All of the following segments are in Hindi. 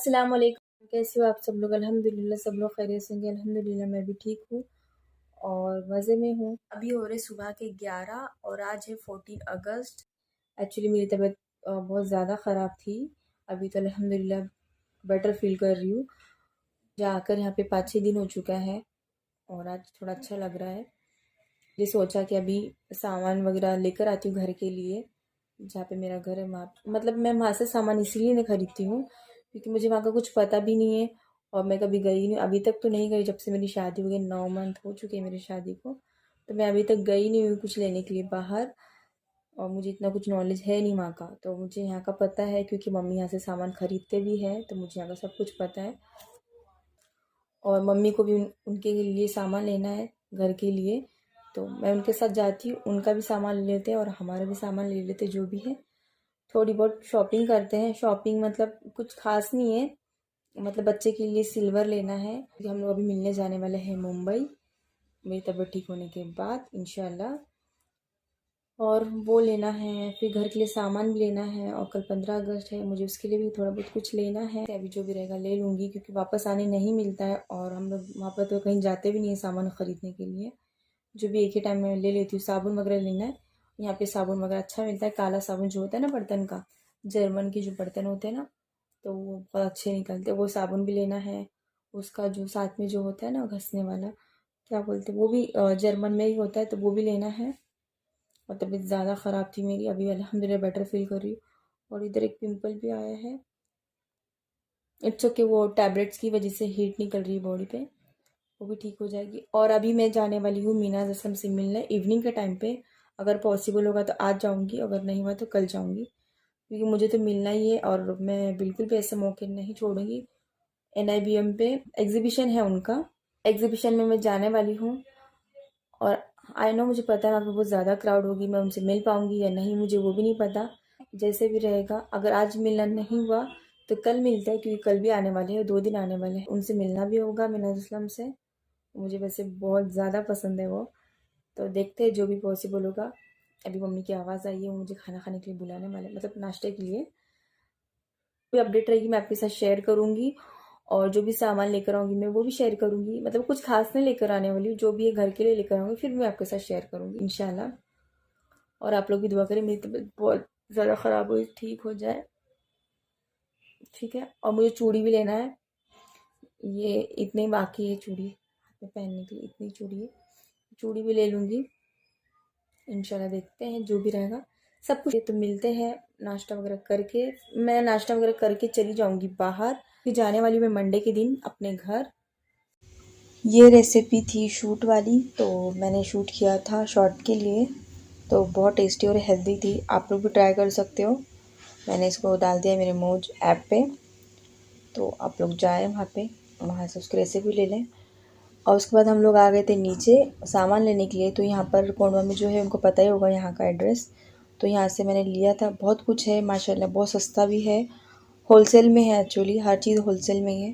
अस्सलाम वालेकुम। कैसे हो आप सब लोग? अल्हम्दुलिल्लाह सब लोग खैरियत से होंगे। अल्हम्दुलिल्लाह मैं भी ठीक हूँ और मज़े में हूँ। अभी हो रहे सुबह के 11 और आज है 14 अगस्त। एक्चुअली मेरी तबीयत बहुत ज़्यादा ख़राब थी। अभी तो अल्हम्दुलिल्लाह बेटर फ़ील कर रही हूँ। जाकर यहाँ पे 5-6 दिन हो चुका है और आज थोड़ा अच्छा लग रहा है। ये सोचा कि अभी सामान वगैरह लेकर आती हूँ घर के लिए, जहाँ पे मेरा घर है वहाँ मतलब मैं वहाँ से सामान इसीलिए नहीं खरीदती हूँ क्योंकि मुझे वहाँ का कुछ पता भी नहीं है और मैं कभी गई नहीं, अभी तक तो नहीं गई। जब से मेरी शादी हो गई 9 मंथ हो चुके हैं मेरी शादी को, तो मैं अभी तक गई नहीं हूँ कुछ लेने के लिए बाहर और मुझे इतना कुछ नॉलेज है नहीं वहाँ का। तो मुझे यहाँ का पता है क्योंकि मम्मी यहाँ से सामान खरीदते भी हैं, तो मुझे यहाँ का सब कुछ पता है। और मम्मी को भी उनके लिए सामान लेना है घर के लिए, तो मैं उनके साथ जाती हूँ। उनका भी सामान ले लेते हैं और हमारा भी सामान ले लेते, जो भी है थोड़ी बहुत शॉपिंग करते हैं। शॉपिंग मतलब कुछ खास नहीं है, मतलब बच्चे के लिए सिल्वर लेना है क्योंकि हम लोग अभी मिलने जाने वाले हैं मुंबई मेरी तबीयत ठीक होने के बाद इंशाल्लाह। और वो लेना है, फिर घर के लिए सामान भी लेना है और कल 15 अगस्त है, मुझे उसके लिए भी थोड़ा बहुत कुछ लेना है। अभी जो भी रहेगा ले लूँगी क्योंकि वापस आने नहीं मिलता है और हम लोग वहाँ पर तो कहीं जाते भी नहीं है सामान ख़रीदने के लिए। जो भी एक ही टाइम में ले लेती हूँ। साबुन वगैरह लेना है, यहाँ पे साबुन वगैरह अच्छा मिलता है। काला साबुन जो होता है ना बर्तन का, जर्मन के जो बर्तन होते हैं ना, तो वो बहुत अच्छे निकलते हैं। वो साबुन भी लेना है। उसका जो साथ में जो होता है ना घसने वाला, क्या बोलते हैं, वो भी जर्मन में ही होता है, तो वो भी लेना है। और तबीयत ज़्यादा ख़राब थी मेरी, अभी अल्हम्दुलिल्लाह बेटर फील कर रही हूँ। और इधर एक पिंपल भी आया है। इट्स ओके, वो टैबलेट्स की वजह से हीट निकल रही है बॉडी पे, वो भी ठीक हो जाएगी। और अभी मैं जाने वाली हूँ मीना जसम से मिलने इवनिंग के टाइम पे। अगर पॉसिबल होगा तो आज जाऊँगी, अगर नहीं हुआ तो कल जाऊँगी क्योंकि मुझे तो मिलना ही है और मैं बिल्कुल भी ऐसे मौके नहीं छोड़ूंगी। NIBM पे एग्जीबिशन है उनका, एग्जीबिशन में मैं जाने वाली हूँ। और आई नो, मुझे पता है वहाँ पे बहुत ज़्यादा क्राउड होगी, मैं उनसे मिल पाऊँगी या नहीं मुझे वो भी नहीं पता। जैसे भी रहेगा, अगर आज मिलना नहीं हुआ तो कल मिलता है क्योंकि कल भी आने वाले हैं, 2 दिन आने वाले हैं। उनसे मिलना भी होगा मिनाज इस्लाम से, मुझे वैसे बहुत ज़्यादा पसंद है वो। तो देखते हैं जो भी पॉसिबल होगा। अभी मम्मी की आवाज़ आई है, वो मुझे खाना खाने के लिए बुलाने वाले, मतलब नाश्ते के लिए। कोई अपडेट रहेगी मैं आपके साथ शेयर करूँगी और जो भी सामान लेकर आऊँगी मैं वो भी शेयर करूँगी। मतलब कुछ खास नहीं लेकर आने वाली हूँ, जो भी है घर के लिए लेकर आऊँगी फिर मैं आपके साथ शेयर करूँगी इंशाल्लाह। और आप लोग भी दुआ करें मेरी तबीयत बहुत ज़्यादा ख़राब हुई ठीक हो जाए, ठीक है। और मुझे चूड़ी भी लेना है, ये इतने बाकी है चूड़ी हाथ में पहनने के लिए, इतनी चूड़ी है, चूड़ी भी ले लूँगी इंशाल्लाह। देखते हैं जो भी रहेगा सब कुछ। तो मिलते हैं नाश्ता वगैरह करके। मैं नाश्ता वगैरह करके चली जाऊँगी बाहर, फिर जाने वाली हूँ मैं मंडे के दिन अपने घर। ये रेसिपी थी शूट वाली, तो मैंने शूट किया था शॉर्ट के लिए, तो बहुत टेस्टी और हेल्दी थी। आप लोग भी ट्राई कर सकते हो। मैंने इसको डाल दिया मेरे मौज ऐप पे, तो आप लोग जाएँ वहाँ से उसकी रेसिपी ले लें। और उसके बाद हम लोग आ गए थे नीचे सामान लेने के लिए। तो यहाँ पर कोंडवा में जो है उनको पता ही होगा यहाँ का एड्रेस, तो यहाँ से मैंने लिया था। बहुत कुछ है माशाल्लाह, बहुत सस्ता भी है, होलसेल में है। एक्चुअली हर चीज़ होलसेल में ही है,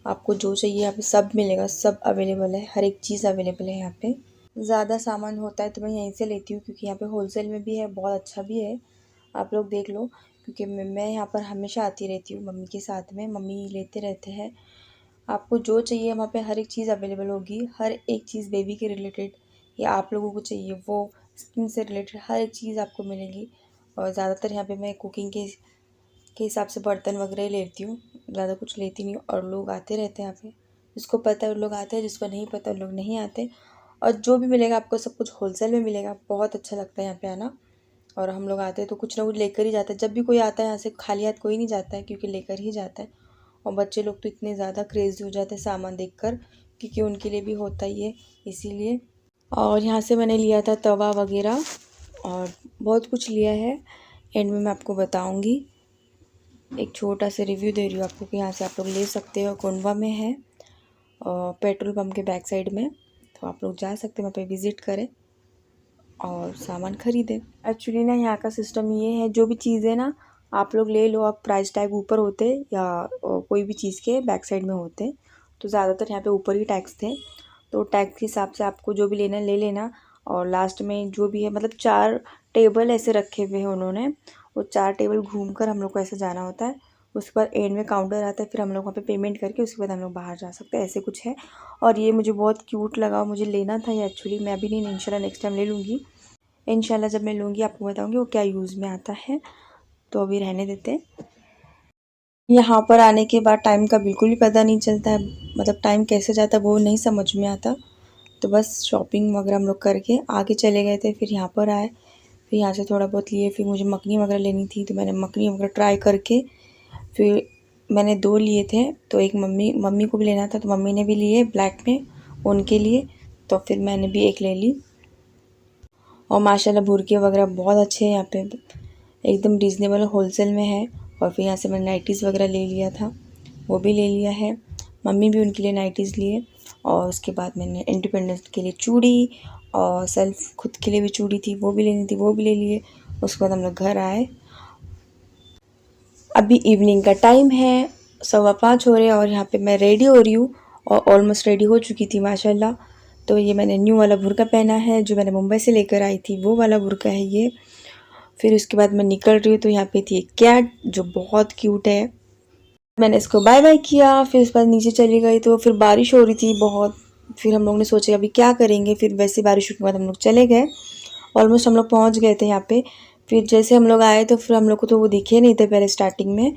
आपको जो चाहिए यहाँ पे सब मिलेगा, सब अवेलेबल है, हर एक चीज़ अवेलेबल है यहाँ पे। ज़्यादा सामान होता है तो मैं यहीं से लेती हूँ क्योंकि यहाँ पे होलसेल में भी है, बहुत अच्छा भी है। आप लोग देख लो क्योंकि मैं यहाँ पर हमेशा आती रहती हूँ मम्मी के साथ में, मम्मी लेते रहते हैं। आपको जो चाहिए वहाँ पे हर एक चीज़ अवेलेबल होगी, हर एक चीज़ बेबी के रिलेटेड या आप लोगों को चाहिए वो स्किन से रिलेटेड हर एक चीज़ आपको मिलेगी। और ज़्यादातर यहाँ पे मैं कुकिंग के हिसाब से बर्तन वगैरह ही लेती हूँ, ज़्यादा कुछ लेती नहीं हूँ। और लोग आते रहते हैं यहाँ पे, जिसको पता है वो लोग आते हैं, जिसको नहीं पता वो लोग नहीं आते। और जो भी मिलेगा आपको सब कुछ होलसेल में मिलेगा, बहुत अच्छा लगता है यहाँ पे आना। और हम लोग आते हैं तो कुछ ना कुछ लेकर ही जाते हैं। जब भी कोई आता है यहाँ से खाली हाथ कोई नहीं जाता है क्योंकि लेकर ही जाता है। और बच्चे लोग तो इतने ज़्यादा क्रेज़ी हो जाते हैं सामान देखकर, क्योंकि उनके लिए भी होता ही है इसीलिए। और यहाँ से मैंने लिया था तवा वगैरह और बहुत कुछ लिया है, एंड में मैं आपको बताऊँगी। एक छोटा सा रिव्यू दे रही हूँ आपको कि यहाँ से आप लोग ले सकते हो। कोंडवा में है और पेट्रोल पम्प के बैक साइड में, तो आप लोग जा सकते हैं वहाँ पे विज़िट करें और सामान ख़रीदें। एक्चुअली ना यहाँ का सिस्टम ये है, जो भी चीज़ें ना आप लोग ले लो, आप प्राइस टैग ऊपर होते या कोई भी चीज़ के बैक साइड में होते, तो ज़्यादातर यहाँ पे ऊपर ही टैक्स थे। तो टैक्स के हिसाब से आपको जो भी लेना है ले लेना। और लास्ट में जो भी है, मतलब 4 टेबल ऐसे रखे हुए हैं उन्होंने, वो 4 टेबल घूम कर हम लोग को ऐसे जाना होता है। उसके बाद एंड में काउंटर आता है, फिर हम लोग वहाँ पे पेमेंट करके उसके बाद हम लोग बाहर जा सकते हैं, ऐसे कुछ है। और ये मुझे बहुत क्यूट लगा, मुझे लेना था ये एक्चुअली, मैं अभी नहीं, इंशाल्लाह नेक्स्ट टाइम ले लूँगी। इंशाल्लाह जब मैं लूँगी आपको बताऊँगी वो क्या यूज़ में आता है। तो अभी रहने देते हैं। यहाँ पर आने के बाद टाइम का बिल्कुल भी पता नहीं चलता है, मतलब टाइम कैसे जाता है वो नहीं समझ में आता। तो बस शॉपिंग वगैरह हम लोग करके आगे चले गए थे, फिर यहाँ पर आए, फिर यहाँ से थोड़ा बहुत लिए, फिर मुझे मखनी वगैरह लेनी थी तो मैंने मखनी वगैरह ट्राई करके फिर मैंने 2 लिए थे। तो एक मम्मी को भी लेना था तो मम्मी ने भी लिए ब्लैक में उनके लिए, तो फिर मैंने भी एक ले ली। और माशाल्लाह बुर्के वगैरह बहुत अच्छे हैं यहाँ पे, एकदम रीज़नेबल होलसेल में है। और फिर यहाँ से मैंने नाइटीज़ वगैरह ले लिया था, वो भी ले लिया है। मम्मी भी उनके लिए नाइटीज़ लिए। और उसके बाद मैंने इंडिपेंडेंस के लिए चूड़ी और सेल्फ खुद के लिए भी चूड़ी थी, वो भी लेनी थी, वो भी ले लिए। उसके बाद हम लोग घर आए। अभी इवनिंग का टाइम है, 5:15 हो रहे हैं और यहाँ पे मैं रेडी हो रही हूँ और ऑलमोस्ट रेडी हो चुकी थी माशाल्लाह। तो ये मैंने न्यू वाला बुर्का पहना है जो मैंने मुंबई से लेकर आई थी, वो वाला बुर्का है ये। फिर उसके बाद मैं निकल रही हूँ तो यहाँ पे थी एक कैट जो बहुत क्यूट है। मैंने इसको बाय बाय किया, फिर उसके बाद नीचे चली गई तो फिर बारिश हो रही थी बहुत। फिर हम लोग ने सोचा अभी क्या करेंगे, फिर वैसे बारिश के बाद हम लोग चले गए। ऑलमोस्ट हम लोग पहुँच गए थे यहाँ पे। फिर जैसे हम लोग आए तो फिर हम लोग को तो वो दिखे नहीं थे पहले स्टार्टिंग में।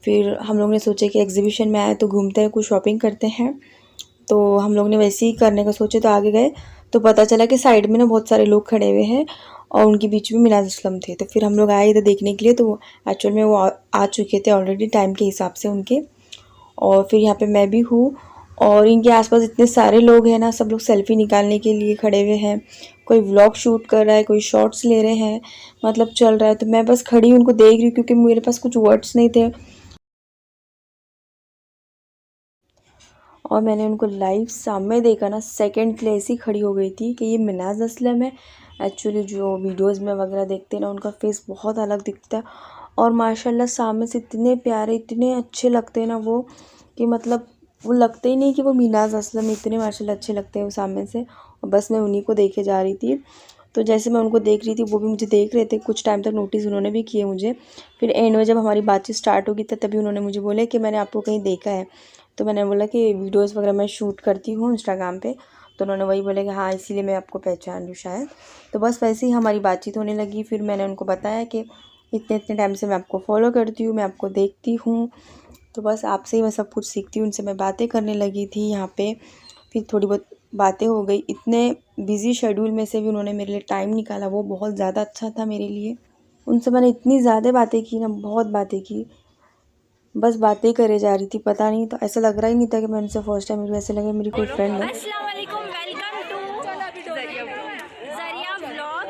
फिर हम लोग ने सोचा कि एग्जीबिशन में आए तो घूमते हैं, कुछ शॉपिंग करते हैं। तो हम लोग ने वैसे ही करने का सोचे तो आगे गए तो पता चला कि साइड में ना बहुत सारे लोग खड़े हुए हैं और उनके बीच में मिनाज असलम थे। तो फिर हम लोग आए इधर देखने के लिए, तो एक्चुअल में वो आ चुके थे ऑलरेडी टाइम के हिसाब से उनके। और फिर यहाँ पे मैं भी हूँ और इनके आसपास इतने सारे लोग हैं ना, सब लोग सेल्फी निकालने के लिए खड़े हुए हैं। कोई व्लॉग शूट कर रहा है, कोई शॉट्स ले रहे हैं, मतलब चल रहा है। तो मैं बस खड़ी उनको देख रही हूँ क्योंकि मेरे पास कुछ वर्ड्स नहीं थे। और मैंने उनको लाइव सामने देखा ना, सेकंड के लिए ऐसी खड़ी हो गई थी कि ये मिनाज असलम है। एक्चुअली जो वीडियोस में वगैरह देखते हैं ना, उनका फेस बहुत अलग दिखता है। और माशाल्लाह सामने से इतने प्यारे, इतने अच्छे लगते हैं ना वो, कि मतलब वो लगते ही नहीं कि वो मिनाज असलम, इतने माशाल्लाह अच्छे लगते हैं वो सामने से। और बस मैं उन्हीं को देखे जा रही थी। तो जैसे मैं उनको देख रही थी वो भी मुझे देख रहे थे, कुछ टाइम तक नोटिस उन्होंने भी किए मुझे। फिर एंड में जब हमारी बातचीत स्टार्ट होगी तभी उन्होंने मुझे बोला कि मैंने आपको कहीं देखा है। तो मैंने बोला कि वीडियोस वगैरह मैं शूट करती हूँ इंस्टाग्राम पे। तो उन्होंने वही बोला कि हाँ इसीलिए मैं आपको पहचान रही हूँ शायद। तो बस वैसे ही हमारी बातचीत होने लगी। फिर मैंने उनको बताया कि इतने इतने टाइम से मैं आपको फॉलो करती हूँ, मैं आपको देखती हूँ, तो बस आपसे ही मैं सब कुछ सीखती हूँ। उनसे मैं बातें करने लगी थी यहाँ पे। फिर थोड़ी बहुत बातें हो गई। इतने बिज़ी शेड्यूल में से भी उन्होंने मेरे लिए टाइम निकाला, वो बहुत ज़्यादा अच्छा था मेरे लिए। उनसे मैंने इतनी ज़्यादा बातें की ना, बहुत बातें की, बस बातें करे जा रही थी। पता नहीं, तो ऐसा लग रहा ही नहीं था कि मैं उनसे फर्स्ट टाइम मिली, ऐसे लगा मेरी कोई फ्रेंड है। अस्सलाम वालेकुम, वेलकम टू ज़रिया व्लॉग।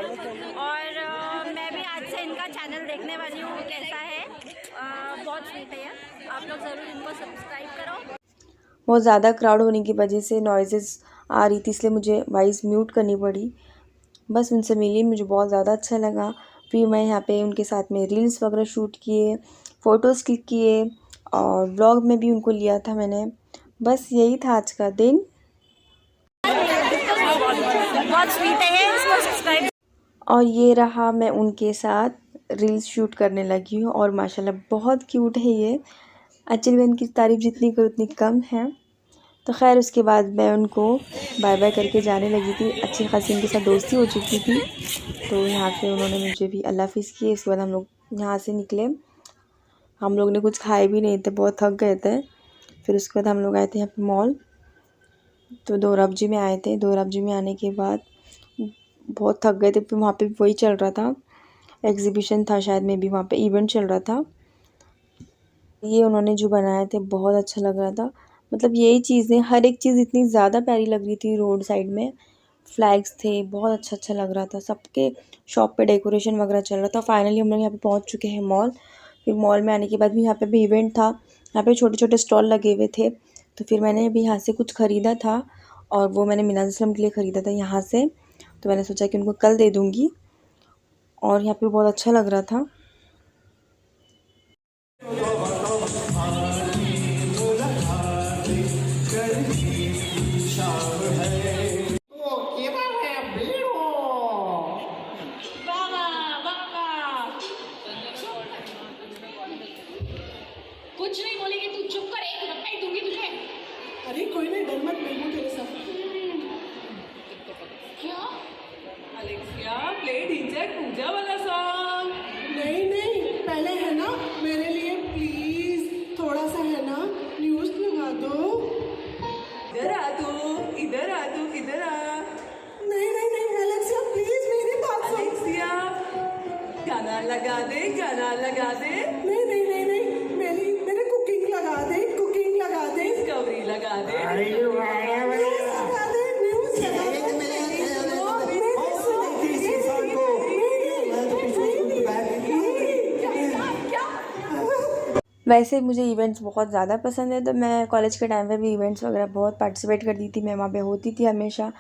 और मैं भी आज से इनका चैनल देखने वाली हूँ कैसा है। बहुत स्वीट है, आप लोग ज़रूर इनको सब्सक्राइब करो। बहुत ज़्यादा क्राउड होने की वजह से नॉइज़ेस आ रही थी, इसलिए मुझे वॉइस म्यूट करनी पड़ी। बस उनसे मिली, मुझे बहुत ज़्यादा अच्छा लगा। फिर मैं यहाँ पे उनके साथ में रील्स वगैरह शूट किए, फ़ोटोज़ क्लिक किए और व्लॉग में भी उनको लिया था मैंने। बस यही था आज का दिन। बहुत स्वीट है, इसको सब्सक्राइब। और ये रहा, मैं उनके साथ रील्स शूट करने लगी हूँ और माशाल्लाह बहुत क्यूट है ये। एक्चुअली मैं इनकी तारीफ़ जितनी करूँ उतनी कम है। तो खैर उसके बाद मैं उनको बाय बाय करके जाने लगी थी। अच्छी खासी इनके साथ दोस्ती हो चुकी थी। तो यहाँ पे उन्होंने मुझे भी अल्लाह हाफ़िज़ किए। उसके बाद हम लोग यहाँ से निकले। हम लोग ने कुछ खाए भी नहीं थे, बहुत थक गए थे। फिर उसके बाद हम लोग आए थे यहाँ पे मॉल। तो दोराबजी में आए थे। दोराबजी में आने के बाद बहुत थक गए थे। फिर वहाँ पे वही चल रहा था, एग्जीबिशन था शायद में भी, वहाँ पे इवेंट चल रहा था। ये उन्होंने जो बनाए थे बहुत अच्छा लग रहा था। मतलब यही चीज़ें, हर एक चीज़ इतनी ज़्यादा प्यारी लग रही थी। रोड साइड में फ्लैग्स थे, बहुत अच्छा अच्छा लग रहा था। सबके शॉप पे डेकोरेशन वगैरह चल रहा था। फाइनली हम लोग यहाँ पे पहुँच चुके हैं मॉल। फिर मॉल में आने के बाद भी यहाँ पे भी इवेंट था। यहाँ पे छोटे छोटे स्टॉल लगे हुए थे। तो फिर मैंने अभी यहाँ से कुछ ख़रीदा था और वो मैंने मिनाज असलम के लिए ख़रीदा था यहाँ से। तो मैंने सोचा कि उनको कल दे दूँगी और यहाँ पे बहुत अच्छा लग रहा था। कुछ नहीं बोलेगी, तू चुप कर, एक रट्टा दूंगी तुझे। अरे कोई नहीं, डर मत, मैं हूँ तेरे साथ। क्या अलेक्सिया, प्ले डीजे पूजा वाला सॉन्ग। नहीं नहीं, पहले है ना मेरे लिए प्लीज थोड़ा सा है ना न्यूज लगा दो। इधर आ तू, इधर आ तू, इधर आ। नहीं नहीं नहीं एलेक्सिया प्लीज मेरी बात सुन। अलेक्सिया, गाना लगा दे, गाना लगा दे। नहीं नहीं नहीं नहीं, मेरी कुकिंग लगा दे, कुकिंग लगा दे, डिस्कवरी लगा दे। न्यूज़ लगा दे, न्यूज़ लगा दे। वैसे मुझे इवेंट्स बहुत ज़्यादा पसंद है, तो मैं कॉलेज के टाइम पे भी इवेंट्स वगैरह बहुत पार्टिसिपेट करती थी। मैं वहाँ पे होती थी हमेशा।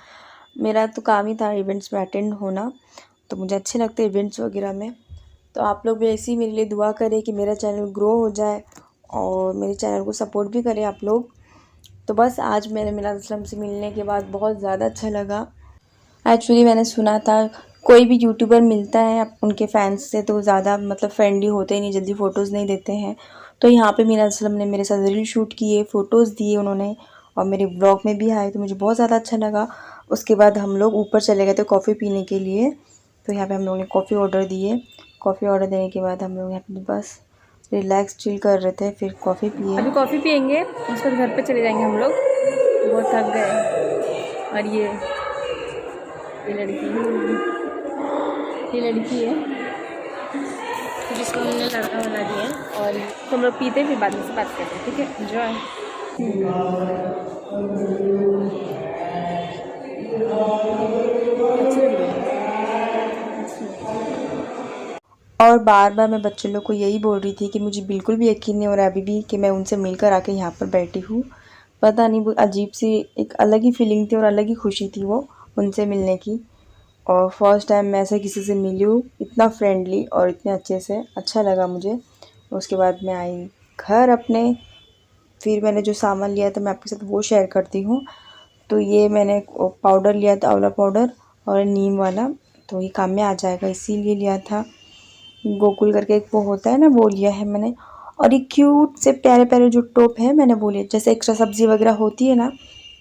मेरा तो काम ही था इवेंट्स में अटेंड होना, तो मुझे अच्छे लगते इवेंट्स वगैरह में। तो आप लोग भी ऐसे ही मेरे लिए दुआ करें कि मेरा चैनल ग्रो हो जाए और मेरे चैनल को सपोर्ट भी करें आप लोग। तो बस आज मैंने मिलाद असलम से मिलने के बाद बहुत ज़्यादा अच्छा लगा। एक्चुअली मैंने सुना था कोई भी यूट्यूबर मिलता है उनके फैंस से तो ज़्यादा मतलब फ्रेंडली होते ही नहीं, जल्दी फ़ोटोज़ नहीं देते हैं। तो यहाँ पे मिलाद असलम ने मेरे साथ रील शूट किए, फ़ोटोज़ दिए उन्होंने और मेरे ब्लॉग में भी आए, तो मुझे बहुत ज़्यादा अच्छा लगा। उसके बाद हम लोग ऊपर चले गए थे कॉफ़ी पीने के लिए। तो यहाँ पे हम लोगों ने कॉफ़ी ऑर्डर दिए। कॉफ़ी ऑर्डर देने के बाद हम लोग यहाँ पे बस रिलैक्स चिल कर रहे थे, फिर कॉफ़ी पिए। अभी कॉफ़ी पियेंगे, उसके बाद घर पे चले जाएंगे हम लोग, बहुत थक गए। और ये लड़की है जिसको हमने लड़का बना दिया है। और तो हम लोग पीते फिर बाद में से बात करते हैं, ठीक है? एंजॉय। और बार बार मैं बच्चे लोग को यही बोल रही थी कि मुझे बिल्कुल भी यकीन नहीं हो रहा है अभी भी कि मैं उनसे मिलकर आके यहाँ पर बैठी हूँ। पता नहीं, वो अजीब सी एक अलग ही फीलिंग थी और अलग ही खुशी थी वो उनसे मिलने की। और फर्स्ट टाइम मैं ऐसे किसी से मिली हूँ इतना फ्रेंडली और इतने अच्छे से, अच्छा लगा मुझे। उसके बाद मैं आई घर अपने, फिर मैंने जो सामान लिया था मैं आपके साथ वो शेयर करती हूँ। तो ये मैंने पाउडर लिया था, आंवला पाउडर और नीम वाला, तो ये काम में आ जाएगा इसीलिए लिया था। गोकुल करके एक वो होता है ना, वो लिया है मैंने। और ये क्यूट से प्यारे प्यारे जो टॉप है मैंने वो लिए, जैसे एक्स्ट्रा सब्ज़ी वगैरह होती है ना,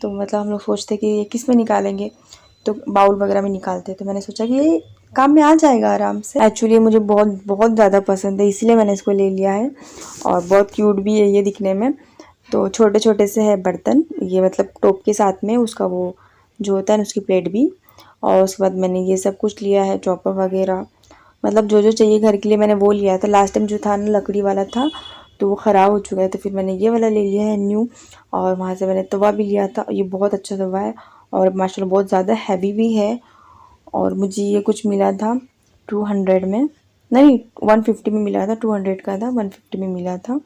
तो मतलब हम लोग सोचते कि ये किस में निकालेंगे, तो बाउल वगैरह में निकालते, तो मैंने सोचा कि ये काम में आ जाएगा आराम से। एक्चुअली मुझे बहुत बहुत ज़्यादा पसंद है, इसलिए मैंने इसको ले लिया है। और बहुत क्यूट भी है ये दिखने में। तो छोटे छोटे से है बर्तन, ये मतलब टॉप के साथ में उसका वो जो होता है ना उसकी प्लेट भी। और उसके बाद मैंने ये सब कुछ लिया है, चॉपर वगैरह, मतलब जो जो चाहिए घर के लिए मैंने वो लिया था। लास्ट टाइम जो था ना लकड़ी वाला था, तो वो ख़राब हो चुका है, तो फिर मैंने ये वाला ले लिया है न्यू। और वहाँ से मैंने तवा भी लिया था, ये बहुत अच्छा तवा है और माशाल्लाह बहुत ज़्यादा हैवी भी है। और मुझे ये कुछ मिला था 200 में, नहीं 150 में मिला था, 200 का था, 150 में मिला था।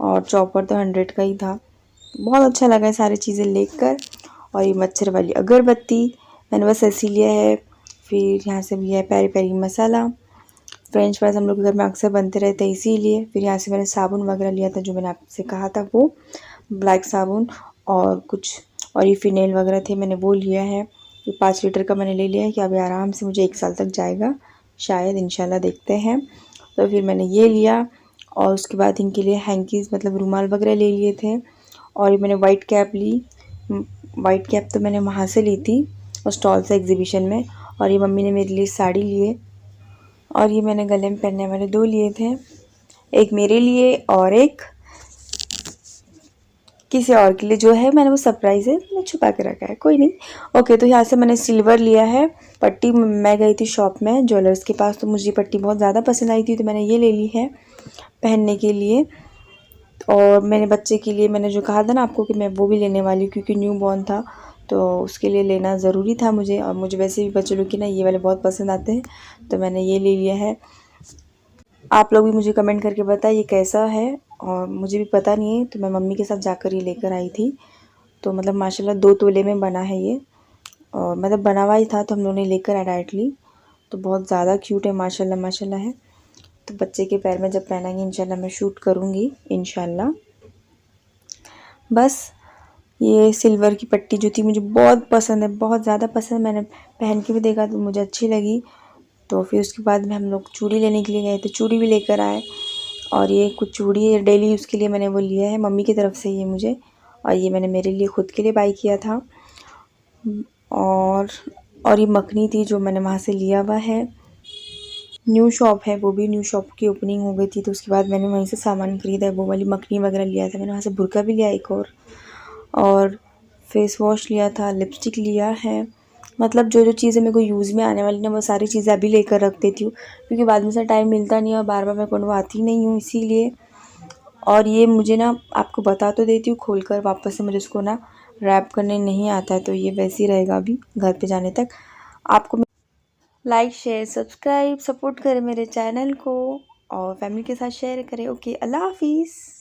और चॉपर तो 100 का ही था। बहुत अच्छा लगा सारी चीज़ें लेकर। और ये मच्छर वाली अगरबत्ती मैंने बस ऐसी लिया है। फिर यहाँ से लिया है पेरी पेरी मसाला, फ्रेंच फ्राइज़ हम लोग के घर में अक्सर बनते रहते हैं इसीलिए। फिर यहाँ से मैंने साबुन वगैरह लिया था जो मैंने आपसे कहा था, वो ब्लैक साबुन और कुछ, और ये फिनेल वगैरह थे मैंने वो लिया है। ये 5 लीटर का मैंने ले लिया है कि अभी आराम से मुझे 1 साल तक जाएगा शायद, इंशाल्लाह देखते हैं। तो फिर मैंने ये लिया। और उसके बाद इनके लिए हैंकीज़ मतलब रुमाल वगैरह ले लिए थे। और ये मैंने वाइट कैप ली, वाइट कैप तो मैंने वहाँ से ली थी उस स्टॉल से एग्जीबिशन में। और ये मम्मी ने मेरे लिए साड़ी लिए। और ये मैंने गले में पहनने वाले 2 लिए थे, एक मेरे लिए और एक किसी और के लिए, जो है मैंने वो सरप्राइज़ है, मैंने छुपा के रखा है, कोई नहीं। ओके, तो यहाँ से मैंने सिल्वर लिया है पट्टी। मैं गई थी शॉप में ज्वेलर्स के पास, तो मुझे पट्टी बहुत ज़्यादा पसंद आई थी, तो मैंने ये ले ली है पहनने के लिए। और मैंने बच्चे के लिए मैंने जो कहा था ना आपको कि मैं वो भी लेने वाली हूँ क्योंकि न्यू बॉर्न था, तो उसके लिए लेना ज़रूरी था मुझे। और मुझे वैसे भी बच्चे लोग की ना ये वाले बहुत पसंद आते हैं, तो मैंने ये ले लिया है। आप लोग भी मुझे कमेंट करके बताइए कैसा है, और मुझे भी पता नहीं है, तो मैं मम्मी के साथ जाकर ये लेकर आई थी। तो मतलब माशाल्लाह 2 तोले में बना है ये, और मतलब बना हुआ ही था तो हम लोगों ने लेकर आया डायरेक्टली। तो बहुत ज़्यादा क्यूट है, माशाल्लाह माशाल्लाह है। तो बच्चे के पैर में जब पहनाएंगे इंशाल्लाह मैं शूट करूँगी इंशाल्लाह। बस ये सिल्वर की पट्टी जो थी मुझे बहुत पसंद है, बहुत ज़्यादा पसंद। मैंने पहन के भी देखा तो मुझे अच्छी लगी। तो फिर उसके बाद में हम लोग चूड़ी लेने के लिए गए थे, चूड़ी भी लेकर आए। और ये कुछ चूड़ी डेली यूज़ के लिए मैंने वो लिया है मम्मी की तरफ से ये मुझे, और ये मैंने मेरे लिए ख़ुद के लिए बाई किया था। और ये मखनी थी जो मैंने वहाँ से लिया हुआ है। न्यू शॉप है, वो भी न्यू शॉप की ओपनिंग हो गई थी तो उसके बाद मैंने वहीं से सामान ख़रीदा है, वो वाली मखनी वगैरह लिया था मैंने वहाँ से। बुर्का भी लिया एक और फेस वॉश लिया था, लिपस्टिक लिया है। मतलब जो जो चीज़ें मेरे को यूज़ में आने वाली ना वो सारी चीज़ें अभी लेकर रख देती हूँ, क्योंकि बाद में से टाइम मिलता नहीं है और बार बार मैं बनवाती नहीं हूँ इसीलिए। और ये मुझे ना आपको बता तो देती हूँ खोल कर, वापस से मुझे इसको ना रैप करने नहीं आता है, तो ये वैसे ही रहेगा अभी घर पे जाने तक। आपको लाइक शेयर सब्सक्राइब सपोर्ट करें मेरे चैनल को और फैमिली के साथ शेयर करें। ओके, अल्लाह हाफिज़।